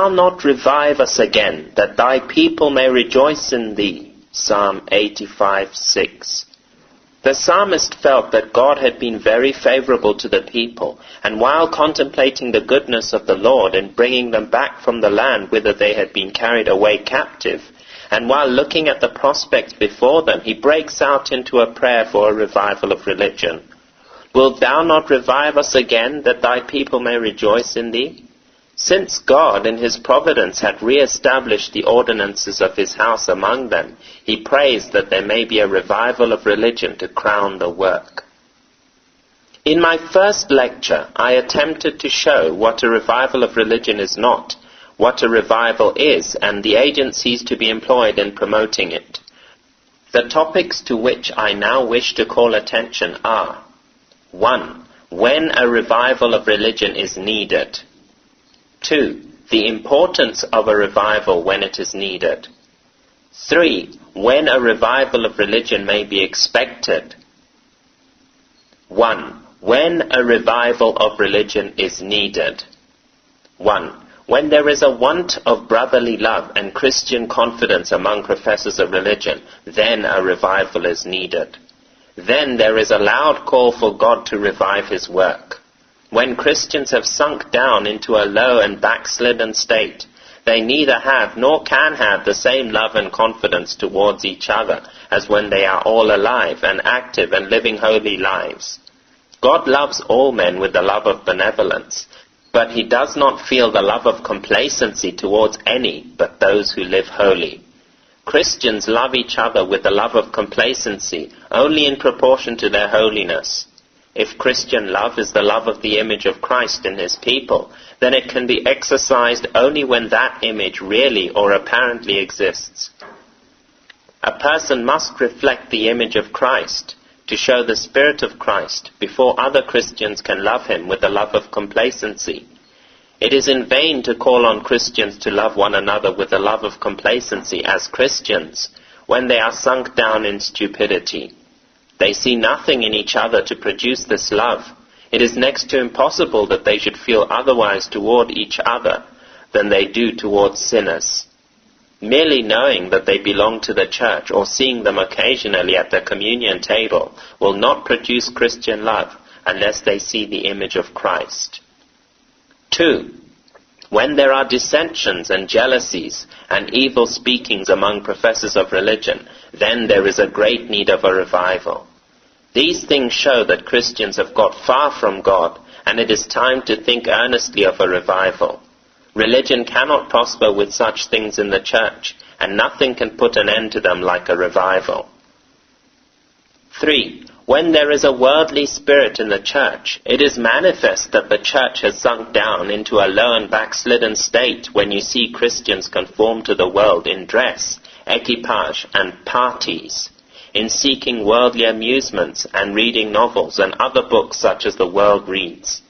thou not revive us again, that thy people may rejoice in thee? Psalm 85:6. The psalmist felt that God had been very favorable to the people, and while contemplating the goodness of the Lord in bringing them back from the land whither they had been carried away captive, and while looking at the prospects before them, he breaks out into a prayer for a revival of religion. Wilt thou not revive us again, that thy people may rejoice in thee? Since God in his providence had re-established the ordinances of his house among them, he prays that there may be a revival of religion to crown the work. In my first lecture, I attempted to show what a revival of religion is not, what a revival is, and the agencies to be employed in promoting it. The topics to which I now wish to call attention are: 1. When a revival of religion is needed. 2. The importance of a revival when it is needed. 3. When a revival of religion may be expected. 1. When a revival of religion is needed. 1. When there is a want of brotherly love and Christian confidence among professors of religion, then a revival is needed. Then there is a loud call for God to revive his work. When Christians have sunk down into a low and backslidden state, they neither have nor can have the same love and confidence towards each other as when they are all alive and active and living holy lives. God loves all men with the love of benevolence, but he does not feel the love of complacency towards any but those who live holy. Christians love each other with the love of complacency only in proportion to their holiness. If Christian love is the love of the image of Christ in his people, then it can be exercised only when that image really or apparently exists. A person must reflect the image of Christ to show the Spirit of Christ before other Christians can love him with the love of complacency. It is in vain to call on Christians to love one another with the love of complacency as Christians when they are sunk down in stupidity. They see nothing in each other to produce this love. It is next to impossible that they should feel otherwise toward each other than they do towards sinners. Merely knowing that they belong to the church or seeing them occasionally at the communion table will not produce Christian love unless they see the image of Christ. 2. When there are dissensions and jealousies and evil speakings among professors of religion, then there is a great need of a revival. These things show that Christians have got far from God, and it is time to think earnestly of a revival. Religion cannot prosper with such things in the church, and nothing can put an end to them like a revival. 3. When there is a worldly spirit in the church, it is manifest that the church has sunk down into a low and backslidden state when you see Christians conform to the world in dress, equipage, and parties, in seeking worldly amusements and reading novels and other books such as the world reads.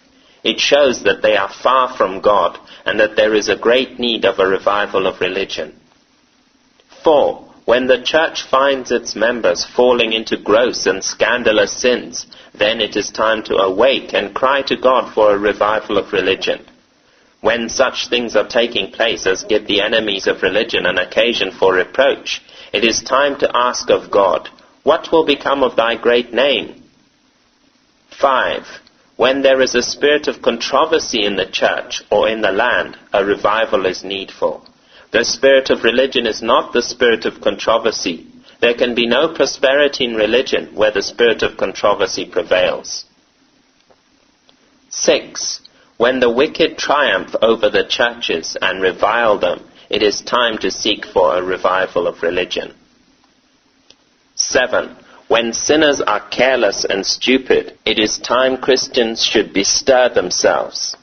It shows that they are far from God and that there is a great need of a revival of religion. 4. When the church finds its members falling into gross and scandalous sins, then it is time to awake and cry to God for a revival of religion. When such things are taking place as give the enemies of religion an occasion for reproach, it is time to ask of God, what will become of thy great name? 5. When there is a spirit of controversy in the church or in the land, a revival is needful. The spirit of religion is not the spirit of controversy. There can be no prosperity in religion where the spirit of controversy prevails. 6. When the wicked triumph over the churches and revile them, it is time to seek for a revival of religion. 7. When sinners are careless and stupid, it is time Christians should bestir themselves.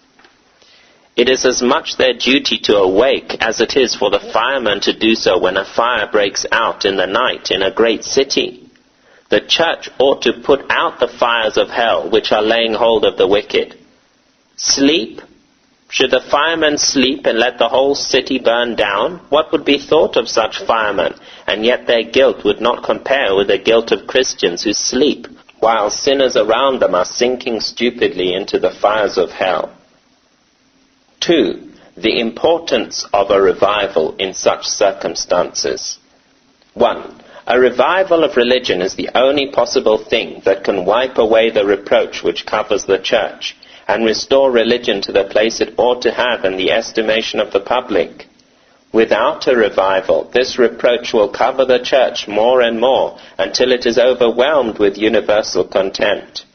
It is as much their duty to awake as it is for the fireman to do so when a fire breaks out in the night in a great city. The church ought to put out the fires of hell which are laying hold of the wicked. Sleep? Should the firemen sleep and let the whole city burn down? What would be thought of such firemen? And yet their guilt would not compare with the guilt of Christians who sleep, while sinners around them are sinking stupidly into the fires of hell. 2. The importance of a revival in such circumstances. 1. A revival of religion is the only possible thing that can wipe away the reproach which covers the church and restore religion to the place it ought to have in the estimation of the public. Without a revival, this reproach will cover the church more and more until it is overwhelmed with universal contempt.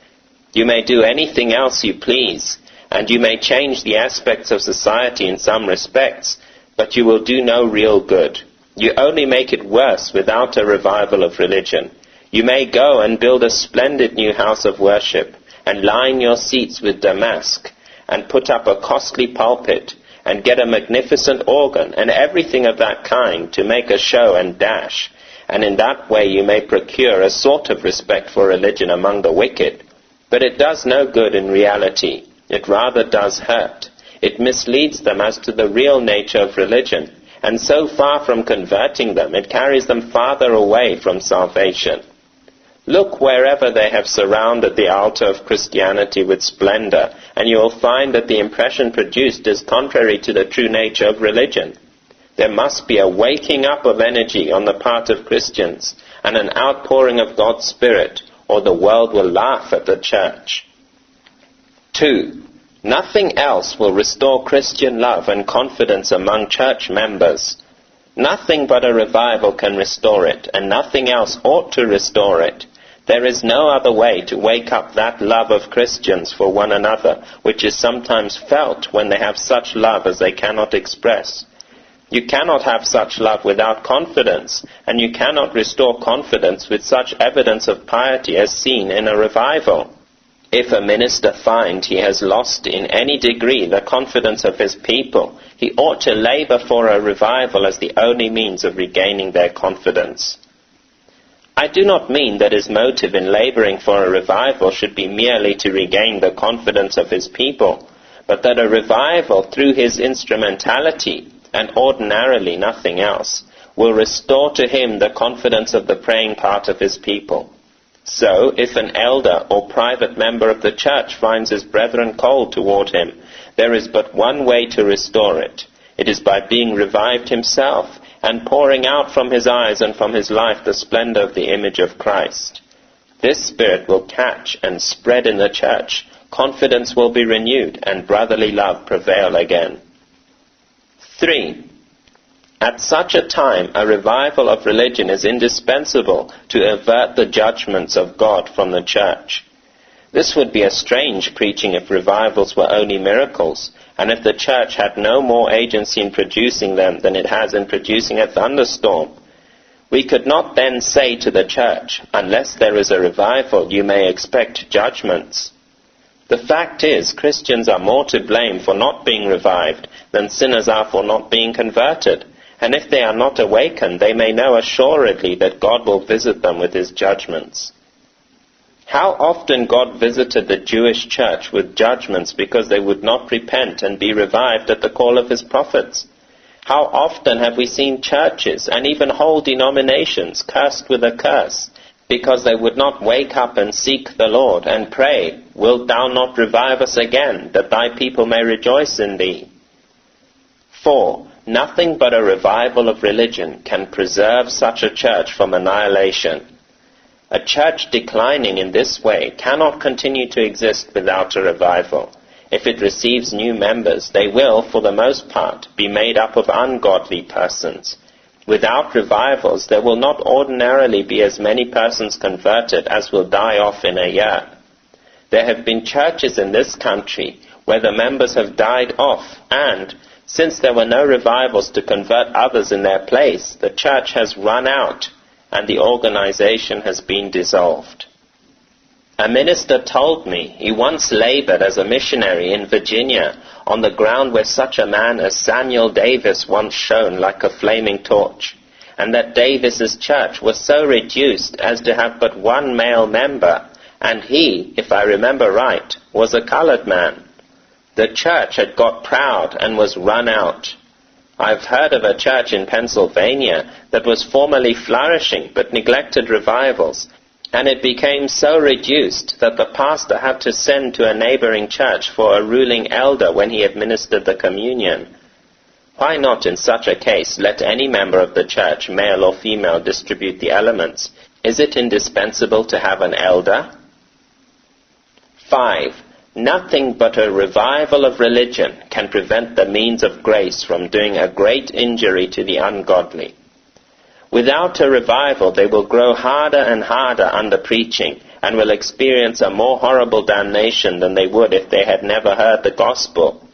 You may do anything else you please, and you may change the aspects of society in some respects, but you will do no real good. You only make it worse without a revival of religion. You may go and build a splendid new house of worship, and line your seats with damask, and put up a costly pulpit, and get a magnificent organ, and everything of that kind, to make a show and dash. And in that way you may procure a sort of respect for religion among the wicked. But it does no good in reality. It rather does hurt. It misleads them as to the real nature of religion, and so far from converting them, it carries them farther away from salvation. Look wherever they have surrounded the altar of Christianity with splendor, and you will find that the impression produced is contrary to the true nature of religion. There must be a waking up of energy on the part of Christians, and an outpouring of God's Spirit, or the world will laugh at the church. 2. Nothing else will restore Christian love and confidence among church members. Nothing but a revival can restore it, and nothing else ought to restore it. There is no other way to wake up that love of Christians for one another, which is sometimes felt when they have such love as they cannot express. You cannot have such love without confidence, and you cannot restore confidence with such evidence of piety as seen in a revival. If a minister find he has lost in any degree the confidence of his people, he ought to labor for a revival as the only means of regaining their confidence. I do not mean that his motive in laboring for a revival should be merely to regain the confidence of his people, but that a revival through his instrumentality, and ordinarily nothing else, will restore to him the confidence of the praying part of his people. So, if an elder or private member of the church finds his brethren cold toward him, there is but one way to restore it. It is by being revived himself, and pouring out from his eyes and from his life the splendor of the image of Christ. This spirit will catch and spread in the church, confidence will be renewed, and brotherly love prevail again. 3. At such a time, a revival of religion is indispensable to avert the judgments of God from the church. This would be a strange preaching if revivals were only miracles, and if the church had no more agency in producing them than it has in producing a thunderstorm. We could not then say to the church, unless there is a revival, you may expect judgments. The fact is, Christians are more to blame for not being revived than sinners are for not being converted. And if they are not awakened, they may know assuredly that God will visit them with his judgments. How often God visited the Jewish church with judgments because they would not repent and be revived at the call of his prophets. How often have we seen churches and even whole denominations cursed with a curse because they would not wake up and seek the Lord and pray, "Wilt thou not revive us again, that thy people may rejoice in thee?" 4. Nothing but a revival of religion can preserve such a church from annihilation. A church declining in this way cannot continue to exist without a revival. If it receives new members, they will, for the most part, be made up of ungodly persons. Without revivals, there will not ordinarily be as many persons converted as will die off in a year. There have been churches in this country where the members have died off, and, since there were no revivals to convert others in their place, the church has run out, and the organization has been dissolved. A minister told me he once labored as a missionary in Virginia on the ground where such a man as Samuel Davis once shone like a flaming torch, and that Davis's church was so reduced as to have but one male member, and he, if I remember right, was a colored man. The church had got proud and was run out. I've heard of a church in Pennsylvania that was formerly flourishing but neglected revivals, and it became so reduced that the pastor had to send to a neighboring church for a ruling elder when he administered the communion. Why not in such a case let any member of the church, male or female, distribute the elements? Is it indispensable to have an elder? 5. Nothing but a revival of religion can prevent the means of grace from doing a great injury to the ungodly. Without a revival, they will grow harder and harder under preaching, and will experience a more horrible damnation than they would if they had never heard the gospel.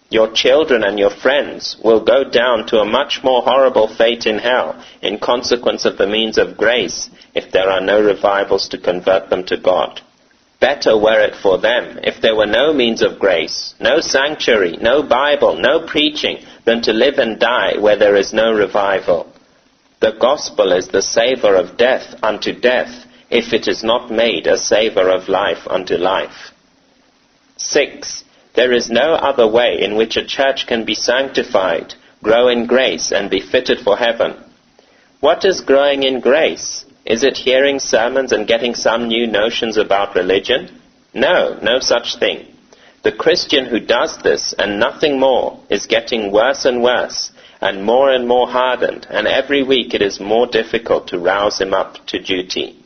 Your children and your friends will go down to a much more horrible fate in hell in consequence of the means of grace if there are no revivals to convert them to God. Better were it for them if there were no means of grace, no sanctuary, no Bible, no preaching, than to live and die where there is no revival. The gospel is the savour of death unto death, if it is not made a savour of life unto life. 6. There is no other way in which a church can be sanctified, grow in grace, and be fitted for heaven. What is growing in grace? Is it hearing sermons and getting some new notions about religion? No, no such thing. The Christian who does this and nothing more is getting worse and worse, and more hardened, and every week it is more difficult to rouse him up to duty.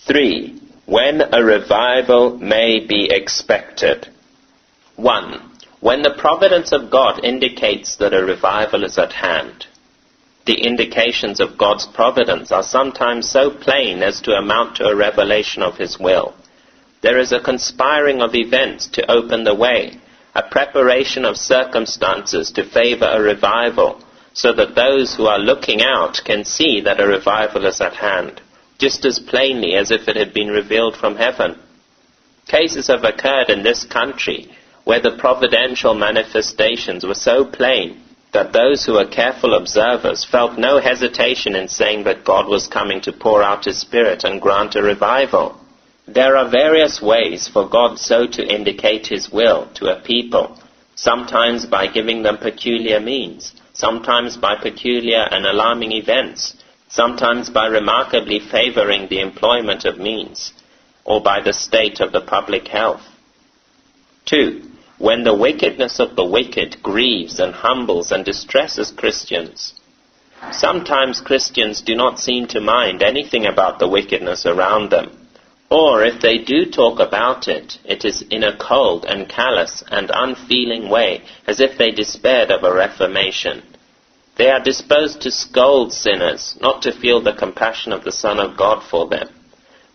3. When a revival may be expected. 1. When the providence of God indicates that a revival is at hand. The indications of God's providence are sometimes so plain as to amount to a revelation of His will. There is a conspiring of events to open the way, a preparation of circumstances to favor a revival, so that those who are looking out can see that a revival is at hand, just as plainly as if it had been revealed from heaven. Cases have occurred in this country where the providential manifestations were so plain that those who were careful observers felt no hesitation in saying that God was coming to pour out His Spirit and grant a revival. There are various ways for God so to indicate His will to a people, sometimes by giving them peculiar means, sometimes by peculiar and alarming events, sometimes by remarkably favoring the employment of means, or by the state of the public health. 2. When the wickedness of the wicked grieves and humbles and distresses Christians. Sometimes Christians do not seem to mind anything about the wickedness around them, or if they do talk about it, it is in a cold and callous and unfeeling way, as if they despaired of a reformation. They are disposed to scold sinners, not to feel the compassion of the Son of God for them.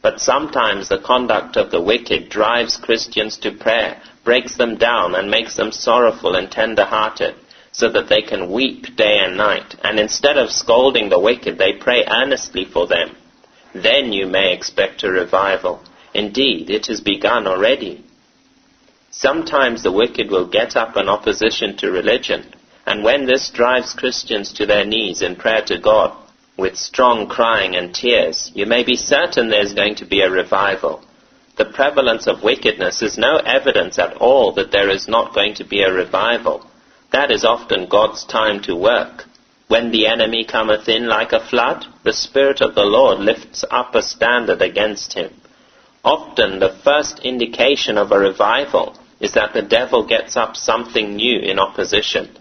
But sometimes the conduct of the wicked drives Christians to prayer, breaks them down, and makes them sorrowful and tender-hearted, so that they can weep day and night, and instead of scolding the wicked, they pray earnestly for them. Then you may expect a revival. Indeed, it has begun already. Sometimes the wicked will get up in opposition to religion, and when this drives Christians to their knees in prayer to God, with strong crying and tears, you may be certain there is going to be a revival. The prevalence of wickedness is no evidence at all that there is not going to be a revival. That is often God's time to work. When the enemy cometh in like a flood, the Spirit of the Lord lifts up a standard against him. Often the first indication of a revival is that the devil gets up something new in opposition.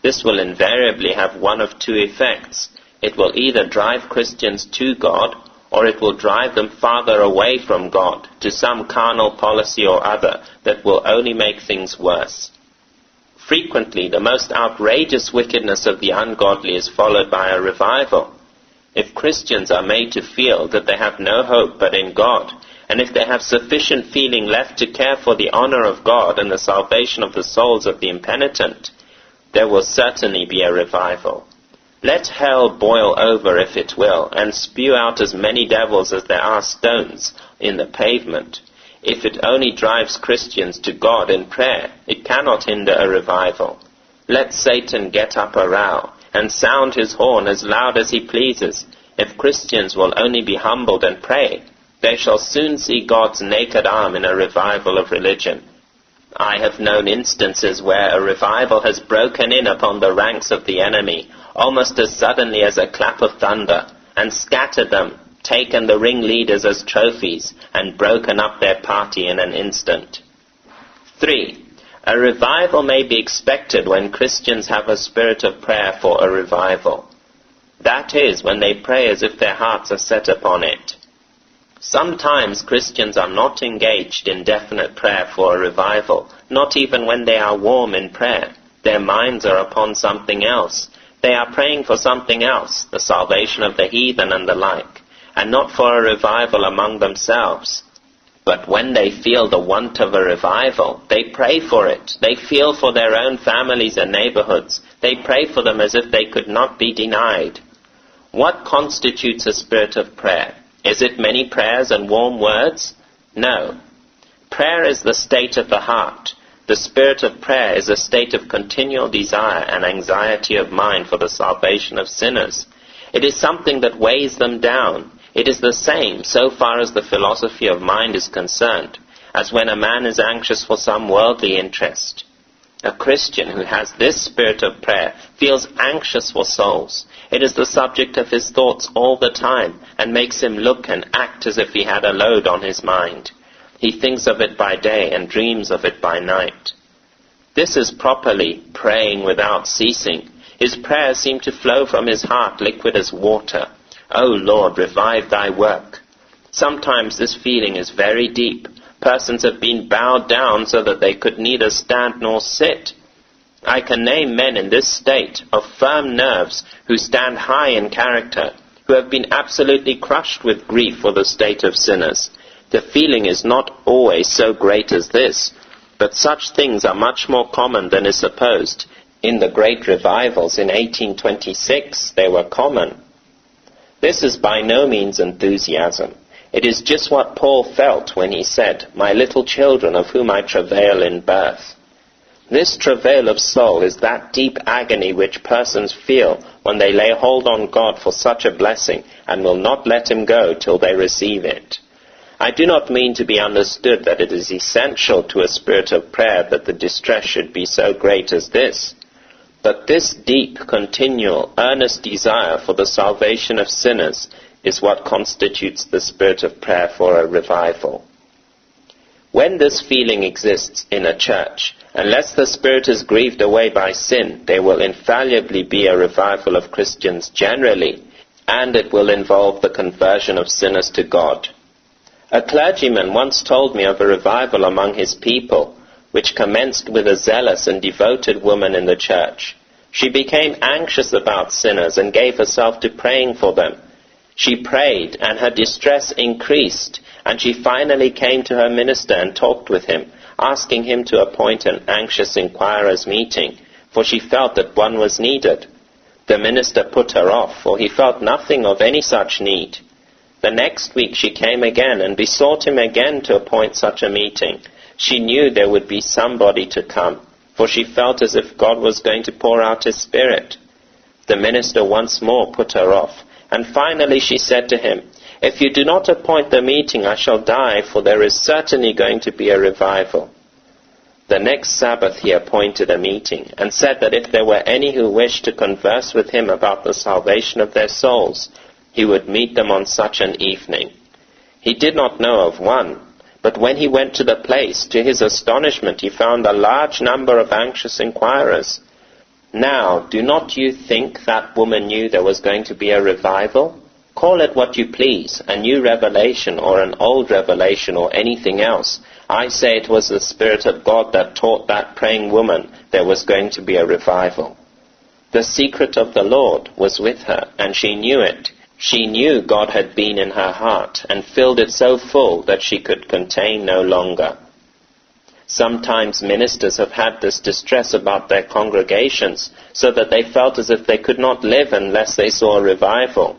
This will invariably have one of two effects. It will either drive Christians to God, or it will drive them farther away from God, to some carnal policy or other that will only make things worse. Frequently, the most outrageous wickedness of the ungodly is followed by a revival. If Christians are made to feel that they have no hope but in God, and if they have sufficient feeling left to care for the honor of God and the salvation of the souls of the impenitent, there will certainly be a revival. Let hell boil over if it will, and spew out as many devils as there are stones in the pavement. If it only drives Christians to God in prayer, it cannot hinder a revival. Let Satan get up a row, and sound his horn as loud as he pleases. If Christians will only be humbled and pray, they shall soon see God's naked arm in a revival of religion. I have known instances where a revival has broken in upon the ranks of the enemy, almost as suddenly as a clap of thunder, and scattered them, taken the ringleaders as trophies, and broken up their party in an instant. 3. A revival may be expected when Christians have a spirit of prayer for a revival. That is, when they pray as if their hearts are set upon it. Sometimes Christians are not engaged in definite prayer for a revival, not even when they are warm in prayer. Their minds are upon something else. They are praying for something else, the salvation of the heathen and the like, and not for a revival among themselves. But when they feel the want of a revival, they pray for it. They feel for their own families and neighborhoods. They pray for them as if they could not be denied. What constitutes a spirit of prayer? Is it many prayers and warm words? No. Prayer is the state of the heart. The spirit of prayer is a state of continual desire and anxiety of mind for the salvation of sinners. It is something that weighs them down. It is the same, so far as the philosophy of mind is concerned, as when a man is anxious for some worldly interest. A Christian who has this spirit of prayer feels anxious for souls. It is the subject of his thoughts all the time and makes him look and act as if he had a load on his mind. He thinks of it by day and dreams of it by night. This is properly praying without ceasing. His prayers seem to flow from his heart liquid as water. O Lord, revive thy work. Sometimes this feeling is very deep. Persons have been bowed down so that they could neither stand nor sit. I can name men in this state of firm nerves who stand high in character, who have been absolutely crushed with grief for the state of sinners. The feeling is not always so great as this, but such things are much more common than is supposed. In the great revivals in 1826 they were common. This is by no means enthusiasm. It is just what Paul felt when he said, "My little children, of whom I travail in birth." This travail of soul is that deep agony which persons feel when they lay hold on God for such a blessing and will not let him go till they receive it. I do not mean to be understood that it is essential to a spirit of prayer that the distress should be so great as this. But this deep, continual, earnest desire for the salvation of sinners is what constitutes the spirit of prayer for a revival. When this feeling exists in a church, unless the spirit is grieved away by sin, there will infallibly be a revival of Christians generally, and it will involve the conversion of sinners to God. A clergyman once told me of a revival among his people, which commenced with a zealous and devoted woman in the church. She became anxious about sinners and gave herself to praying for them. She prayed, and her distress increased, and she finally came to her minister and talked with him, asking him to appoint an anxious inquirers' meeting, for she felt that one was needed. The minister put her off, for he felt nothing of any such need. The next week she came again and besought him again to appoint such a meeting. She knew there would be somebody to come, for she felt as if God was going to pour out his Spirit. The minister once more put her off, and finally she said to him, "If you do not appoint the meeting, I shall die, for there is certainly going to be a revival." The next Sabbath he appointed a meeting, and said that if there were any who wished to converse with him about the salvation of their souls, he would meet them on such an evening. He did not know of one, but when he went to the place, to his astonishment he found a large number of anxious inquirers. Now, do not you think that woman knew there was going to be a revival? Call it what you please, a new revelation or an old revelation or anything else. I say it was the Spirit of God that taught that praying woman there was going to be a revival. The secret of the Lord was with her, and she knew it. She knew God had been in her heart and filled it so full that she could contain no longer. Sometimes ministers have had this distress about their congregations, so that they felt as if they could not live unless they saw a revival.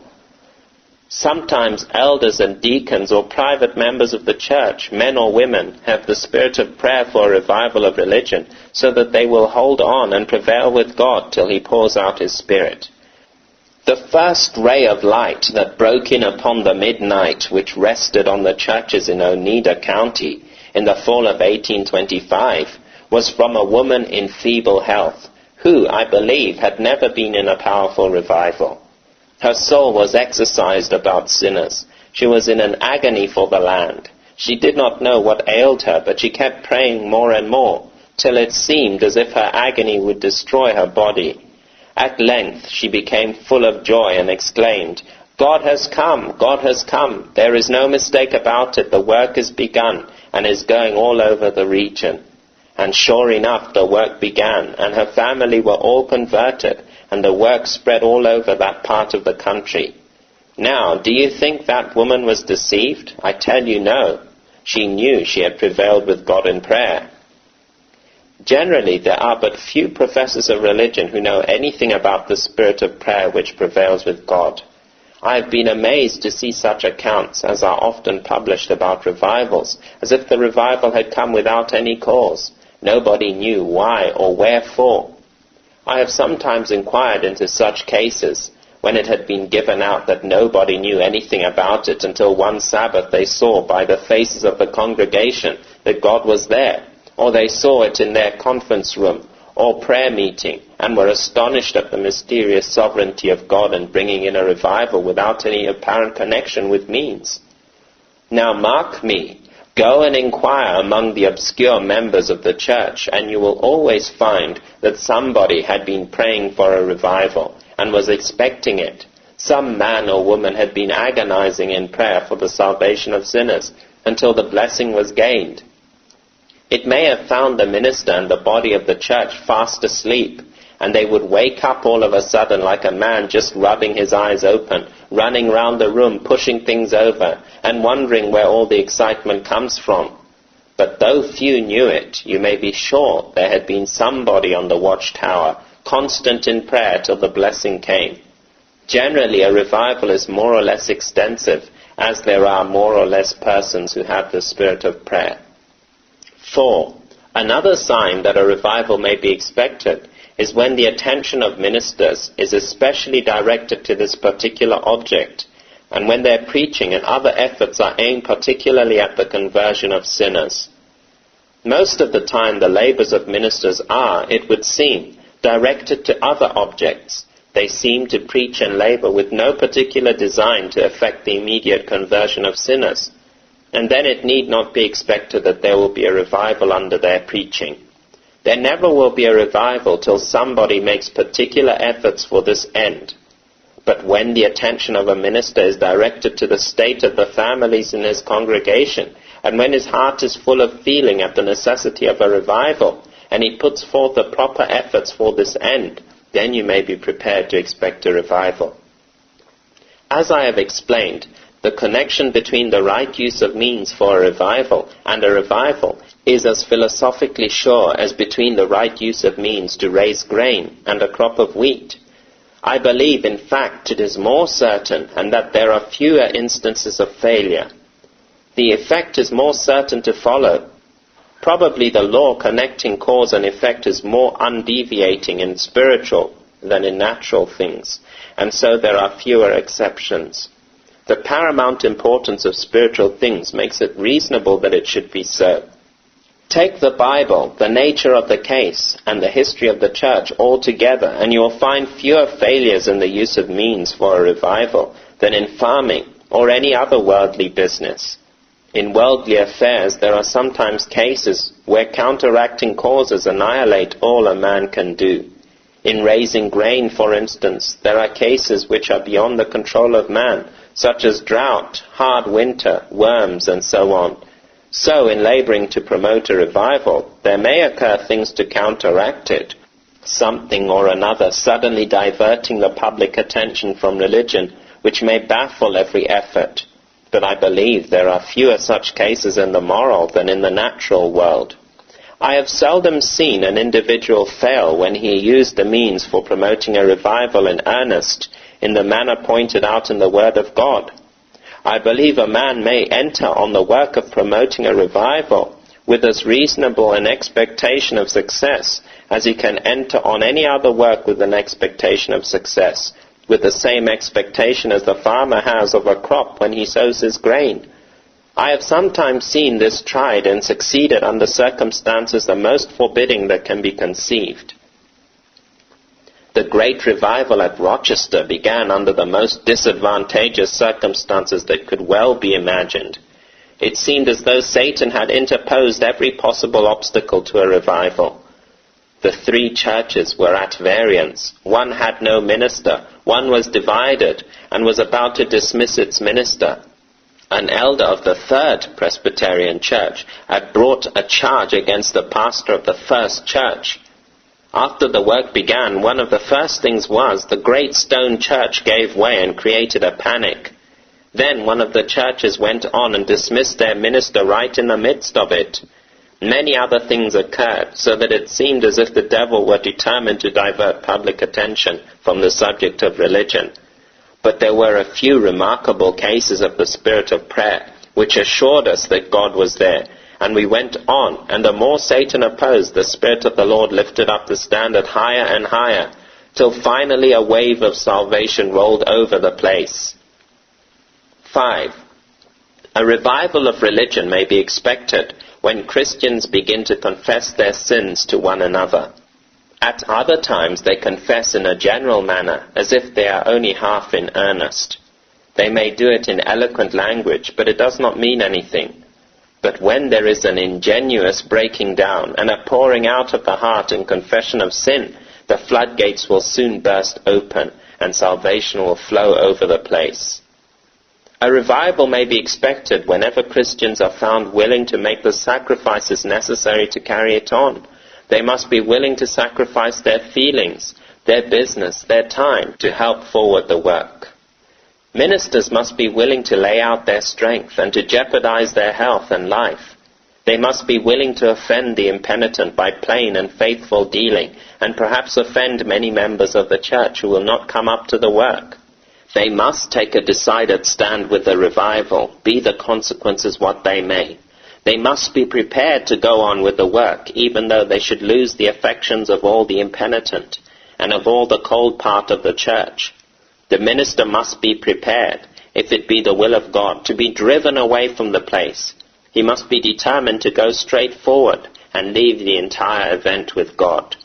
Sometimes elders and deacons or private members of the church, men or women, have the spirit of prayer for a revival of religion, so that they will hold on and prevail with God till he pours out his Spirit. The first ray of light that broke in upon the midnight which rested on the churches in Oneida County in the fall of 1825 was from a woman in feeble health, who, I believe, had never been in a powerful revival. Her soul was exercised about sinners. She was in an agony for the land. She did not know what ailed her, but she kept praying more and more, till it seemed as if her agony would destroy her body. At length she became full of joy and exclaimed, "God has come! God has come! There is no mistake about it. The work is begun and is going all over the region." And sure enough, the work began, and her family were all converted, and the work spread all over that part of the country. Now, do you think that woman was deceived? I tell you no. She knew she had prevailed with God in prayer. Generally, there are but few professors of religion who know anything about the spirit of prayer which prevails with God. I have been amazed to see such accounts as are often published about revivals, as if the revival had come without any cause. Nobody knew why or wherefore. I have sometimes inquired into such cases, when it had been given out that nobody knew anything about it until one Sabbath they saw by the faces of the congregation that God was there, or they saw it in their conference room or prayer meeting, and were astonished at the mysterious sovereignty of God in bringing in a revival without any apparent connection with means. Now mark me, go and inquire among the obscure members of the church, and you will always find that somebody had been praying for a revival and was expecting it. Some man or woman had been agonizing in prayer for the salvation of sinners until the blessing was gained. It may have found the minister and the body of the church fast asleep, and they would wake up all of a sudden like a man just rubbing his eyes open, running round the room, pushing things over, and wondering where all the excitement comes from. But though few knew it, you may be sure there had been somebody on the watchtower, constant in prayer till the blessing came. Generally, a revival is more or less extensive, as there are more or less persons who have the spirit of prayer. 4. Another sign that a revival may be expected is when the attention of ministers is especially directed to this particular object, and when their preaching and other efforts are aimed particularly at the conversion of sinners. Most of the time the labors of ministers are, it would seem, directed to other objects. They seem to preach and labor with no particular design to effect the immediate conversion of sinners. And then it need not be expected that there will be a revival under their preaching. There never will be a revival till somebody makes particular efforts for this end. But when the attention of a minister is directed to the state of the families in his congregation, and when his heart is full of feeling at the necessity of a revival, and he puts forth the proper efforts for this end, then you may be prepared to expect a revival. As I have explained, the connection between the right use of means for a revival and a revival is as philosophically sure as between the right use of means to raise grain and a crop of wheat. I believe, in fact, it is more certain, and that there are fewer instances of failure. The effect is more certain to follow. Probably the law connecting cause and effect is more undeviating in spiritual than in natural things, and so there are fewer exceptions. The paramount importance of spiritual things makes it reasonable that it should be so. Take the Bible, the nature of the case, and the history of the church all together, and you will find fewer failures in the use of means for a revival than in farming or any other worldly business. In worldly affairs, there are sometimes cases where counteracting causes annihilate all a man can do. In raising grain, for instance, there are cases which are beyond the control of man, such as drought, hard winter, worms, and so on. So, in laboring to promote a revival, there may occur things to counteract it, something or another suddenly diverting the public attention from religion, which may baffle every effort. But I believe there are fewer such cases in the moral than in the natural world. I have seldom seen an individual fail when he used the means for promoting a revival in earnest, in the manner pointed out in the Word of God. I believe a man may enter on the work of promoting a revival with as reasonable an expectation of success as he can enter on any other work with an expectation of success, with the same expectation as the farmer has of a crop when he sows his grain. I have sometimes seen this tried and succeeded under circumstances the most forbidding that can be conceived. The great revival at Rochester began under the most disadvantageous circumstances that could well be imagined. It seemed as though Satan had interposed every possible obstacle to a revival. The three churches were at variance. One had no minister. One was divided and was about to dismiss its minister. An elder of the third Presbyterian church had brought a charge against the pastor of the first church. After the work began, one of the first things was the great stone church gave way and created a panic. Then one of the churches went on and dismissed their minister right in the midst of it. Many other things occurred, so that it seemed as if the devil were determined to divert public attention from the subject of religion. But there were a few remarkable cases of the spirit of prayer, which assured us that God was there. And we went on, and the more Satan opposed, the Spirit of the Lord lifted up the standard higher and higher, till finally a wave of salvation rolled over the place. 5. A revival of religion may be expected when Christians begin to confess their sins to one another. At other times they confess in a general manner, as if they are only half in earnest. They may do it in eloquent language, but it does not mean anything. But when there is an ingenuous breaking down and a pouring out of the heart in confession of sin, the floodgates will soon burst open and salvation will flow over the place. A revival may be expected whenever Christians are found willing to make the sacrifices necessary to carry it on. They must be willing to sacrifice their feelings, their business, their time to help forward the work. Ministers must be willing to lay out their strength and to jeopardize their health and life. They must be willing to offend the impenitent by plain and faithful dealing, and perhaps offend many members of the church who will not come up to the work. They must take a decided stand with the revival, be the consequences what they may. They must be prepared to go on with the work, even though they should lose the affections of all the impenitent, and of all the cold part of the church. The minister must be prepared, if it be the will of God, to be driven away from the place. He must be determined to go straight forward and leave the entire event with God.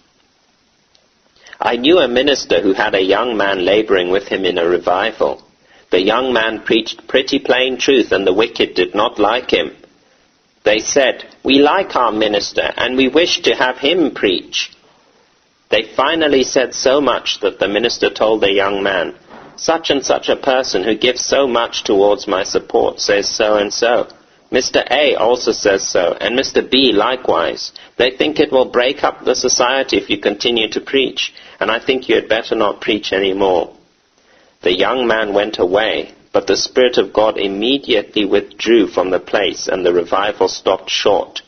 I knew a minister who had a young man laboring with him in a revival. The young man preached pretty plain truth, and the wicked did not like him. They said, "We like our minister, and we wish to have him preach." They finally said so much that the minister told the young man, "Such and such a person who gives so much towards my support says so and so. Mr. A also says so, and Mr. B likewise. They think it will break up the society if you continue to preach, and I think you had better not preach any more." The young man went away, but the Spirit of God immediately withdrew from the place, and the revival stopped short.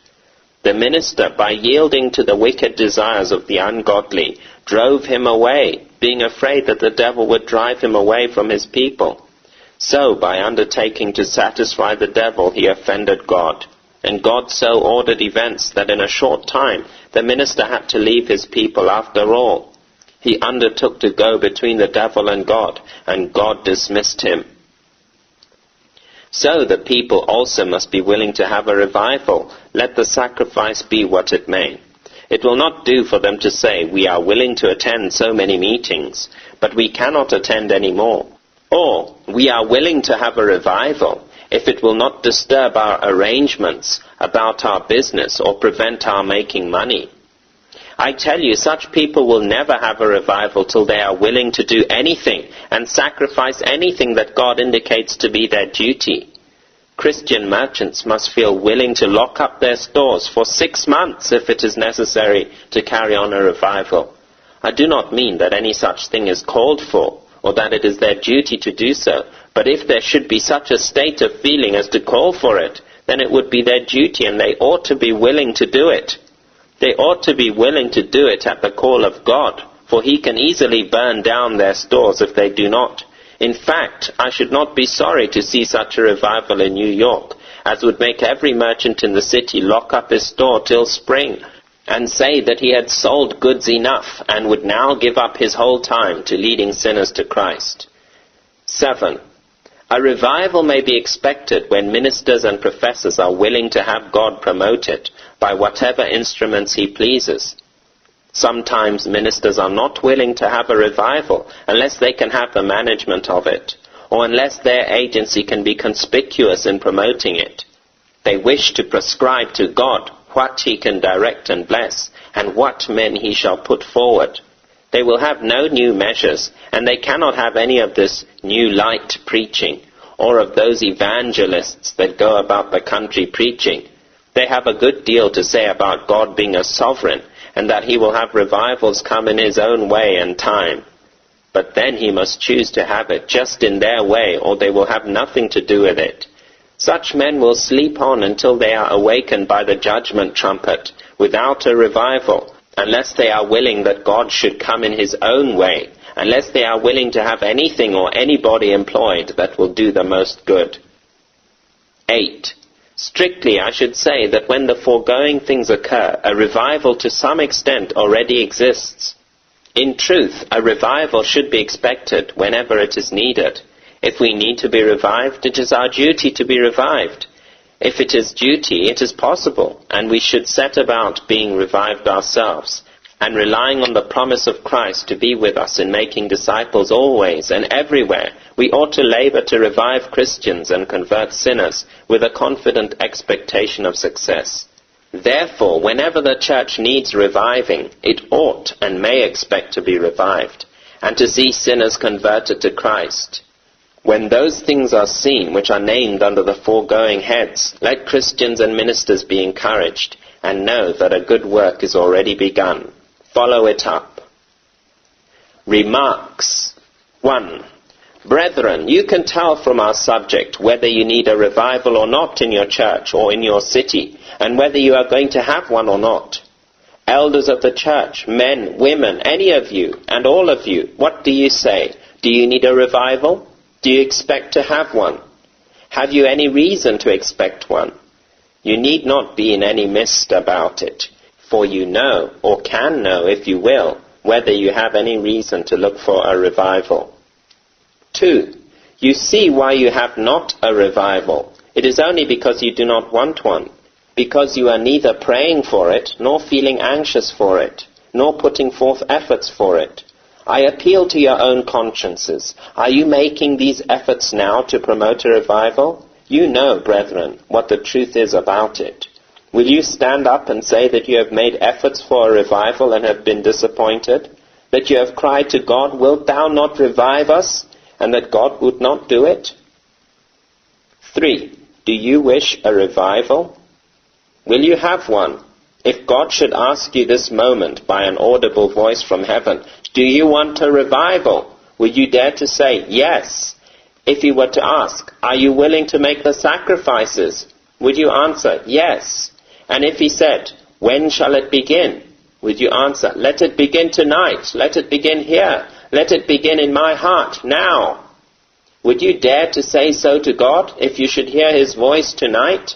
The minister, by yielding to the wicked desires of the ungodly, drove him away, being afraid that the devil would drive him away from his people. So, by undertaking to satisfy the devil, he offended God. And God so ordered events that in a short time the minister had to leave his people after all. He undertook to go between the devil and God dismissed him. So the people also must be willing to have a revival, let the sacrifice be what it may. It will not do for them to say, "We are willing to attend so many meetings, but we cannot attend any more." Or, "We are willing to have a revival if it will not disturb our arrangements about our business or prevent our making money." I tell you, such people will never have a revival till they are willing to do anything and sacrifice anything that God indicates to be their duty. Christian merchants must feel willing to lock up their stores for 6 months if it is necessary to carry on a revival. I do not mean that any such thing is called for, or that it is their duty to do so, but if there should be such a state of feeling as to call for it, then it would be their duty, and they ought to be willing to do it. They ought to be willing to do it at the call of God, for He can easily burn down their stores if they do not. In fact, I should not be sorry to see such a revival in New York, as would make every merchant in the city lock up his store till spring, and say that he had sold goods enough, and would now give up his whole time to leading sinners to Christ. 7. A revival may be expected when ministers and professors are willing to have God promote it by whatever instruments He pleases. Sometimes ministers are not willing to have a revival unless they can have the management of it, or unless their agency can be conspicuous in promoting it. They wish to prescribe to God what he can direct and bless, and what men he shall put forward. They will have no new measures, and they cannot have any of this new light preaching, or of those evangelists that go about the country preaching. They have a good deal to say about God being a sovereign, and that he will have revivals come in his own way and time. But then he must choose to have it just in their way, or they will have nothing to do with it. Such men will sleep on until they are awakened by the judgment trumpet, without a revival, unless they are willing that God should come in his own way, unless they are willing to have anything or anybody employed that will do the most good. 8. Strictly, I should say that when the foregoing things occur, a revival to some extent already exists. In truth, a revival should be expected whenever it is needed. If we need to be revived, it is our duty to be revived. If it is duty, it is possible, and we should set about being revived ourselves, and relying on the promise of Christ to be with us in making disciples always and everywhere. We ought to labor to revive Christians and convert sinners with a confident expectation of success. Therefore, whenever the church needs reviving, it ought and may expect to be revived, and to see sinners converted to Christ. When those things are seen which are named under the foregoing heads, let Christians and ministers be encouraged, and know that a good work is already begun. Follow it up. Remarks. 1. Brethren, you can tell from our subject whether you need a revival or not in your church or in your city, and whether you are going to have one or not. Elders of the church, men, women, any of you, and all of you, what do you say? Do you need a revival? Do you expect to have one? Have you any reason to expect one? You need not be in any mist about it, for you know, or can know if you will, whether you have any reason to look for a revival. 2. You see why you have not a revival. It is only because you do not want one, because you are neither praying for it, nor feeling anxious for it, nor putting forth efforts for it. I appeal to your own consciences. Are you making these efforts now to promote a revival? You know, brethren, what the truth is about it. Will you stand up and say that you have made efforts for a revival and have been disappointed? That you have cried to God, wilt thou not revive us? And that God would not do it? 3. Do you wish a revival? Will you have one? If God should ask you this moment by an audible voice from heaven, do you want a revival? Would you dare to say, yes? If he were to ask, are you willing to make the sacrifices? Would you answer, yes? And if he said, when shall it begin? Would you answer, let it begin tonight, let it begin here, let it begin in my heart, now? Would you dare to say so to God if you should hear his voice tonight?